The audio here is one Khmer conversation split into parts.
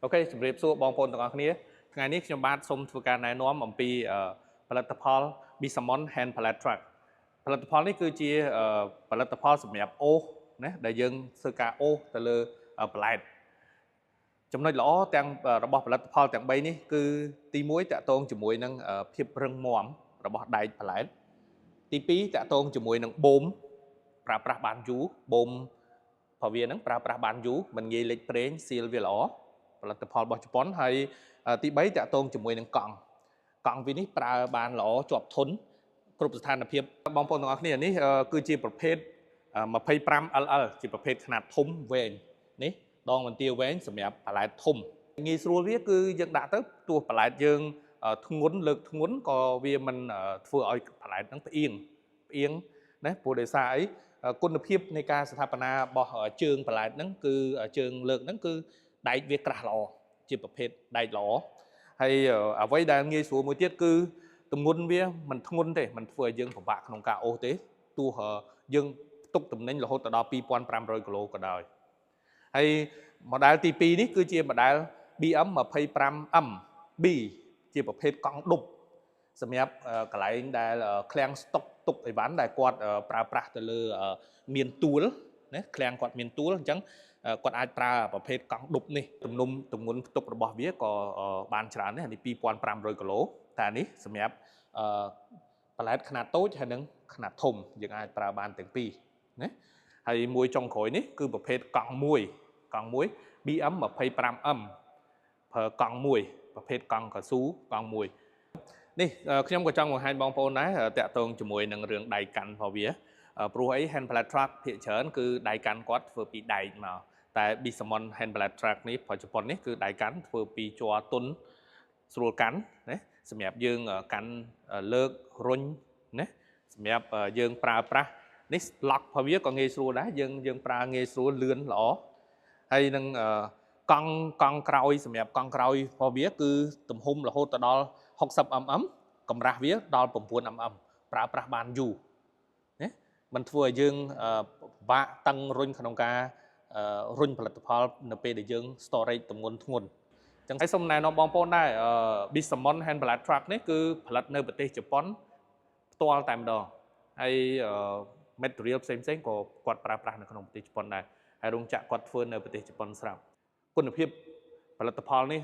Ok, chụp rệp xua bong phôn từng ở kia. Ngày nay chúng bạn xông thuộc cả này nó mỏng pi palatopol bisamon hand palat track. Palatopol này cứ chia palatopol sầm nhập ô, nè, đại dương sơ ca ô từ lơ palat. Trong nói lõ tăngរបស់ផលិតផលទាំង3នេះគឺទី1តាក់ទងជាមួយនឹងភាពរឹងមាំរបស់ដែកផលិតទី2តាក់ទងជាមួយនឹងបូមប្រើប្រាស់បានយូរបូមរបស់វានឹងប្រើប្រាស់បានយូរមិនងាយលេចប្រេងស៊ីលវាល្អផលិតផលរបស់ជប៉ុនហើយទី3តាក់ទងជាមួយនឹងកង់វានេះប្រើបានល្អជាប់ធន់គ្រប់ស្ថានភាពបងប្អូនទាំងអស់គ្នានេះគឺជាប្រភេទ 25LL ជាប្រភេទខ្នាតធំវែងនេះដងបន្ទាវែងសម្រាប់បន្លែធំងាយស្រួលវាគឺយើងដាក់ទៅទោះបន្លែយើងធ្ងន់លើកធ្ងន់ក៏វាមិនធ្វើឲ្យបន្លែហ្នឹងផ្អៀងណាព្រោះដោយសារអីគុណភាពនៃការស្ថាបនារបស់ជើងបន្លែហ្នឹងគឺជើងលើកហ្នឹងគឺដែកវាក្រាស់ល្អជាប្រភេទដែកល្អហើយអ្វីដែលងាយស្រួលមួយទៀតគឺទម្ងន់វាមិនធ្ងន់ទេមិនធ្វើឲ្យយើងពិបាកក្នុងការអូសទេទោះយើងផ្ទុកទំនិញរហូតដល់ 2500 គីឡូក៏ដោយហើយ model ទី2នេះគឺជា model BM 25M B ជាប្រភេទកង់ដប់សម្រាប់កន្លែងដែលឃ្លាំងស្តុកទុកអីវ៉ាន់ដែលគាត់ប្រើប្រាស់ទៅលើមានទួលណាឃ្លាំងគាត់មានទួលអញ្ចឹងគាត់អាចប្រើប្រភេទកង់ដប់នេះទំនុំទម្ងន់ផ្ទុករបស់វាក៏បានច្រើនដែរនេះ 2500 គីឡូតែនេះសម្រាប់បន្លែខ្នាតតូចហើយនិងខ្នាតធំយើងអាចប្រើបានទាំងពីរណាហើយមួយចុងក្រោយនេះគឺប្រភេទកង់មួយ BM 25M ប្រើកង់មួយប្រភេទកង់កស៊ូកង់មួយនេះខ្ញុំក៏ចង់បង្ហាញបងប្អូនដែរតាក់ទងជាមួយនឹងរឿងដៃកាន់របស់វាព្រោះអី hand pallet truck ភាគច្រើនគឺដៃកាន់គាត់ធ្វើពីដែកមកតែ Bisamon hand pallet truck នេះប្រជប៉ុននេះគឺដៃកាន់ធ្វើពីជ័រទន់ស្រួលកាន់ណាសម្រាប់យើងកាន់លើករុញណាសម្រាប់យើងប្រើប្រាស់នេះ lock របស់វាក៏ងាយស្រួលដែរយើងប្រើងាយស្រួលលឿនល្អហើយនឹងកង់ក្រោយសម្រាប់កង់ក្រោយរបស់វាគឺទំហំរហូតដល់ 60mm កម្រាស់វាដល់ 9mm ប្រើប្រាស់បានយូរណាมันធ្វើឲ្យយើងពិបាកតឹងរុញក្នុងការរុញផលិតផលនៅពេលដែលយើង storage ទម្ងន់ធ្ងន់ចឹងហើយសូមណែនាំបងប្អូនដែរBisamon hand pallet truck នេះគឺផលិតនៅប្រទេសជប៉ុនផ្ទាល់តែម្ដងហើយmaterial ផ្សេងក៏គាត់ប្រើប្រាស់នៅក្នុងប្រទេសជប៉ុនដែរហើយរោងចក្រគាត់ធ្វើនៅប្រទេសជប៉ុនស្រាប់គុណភាពផលិតផលនេះ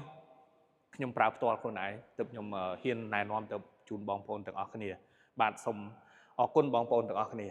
ខ្ញុំប្រើផ្ទាល់ខ្លួនឯងទើបខ្ញុំហ៊ានណែនាំទៅជូនបងប្អូនទាំងអស់គ្នាបាទសូមអរគុណបងប្អូនទាំងអស់គ្នា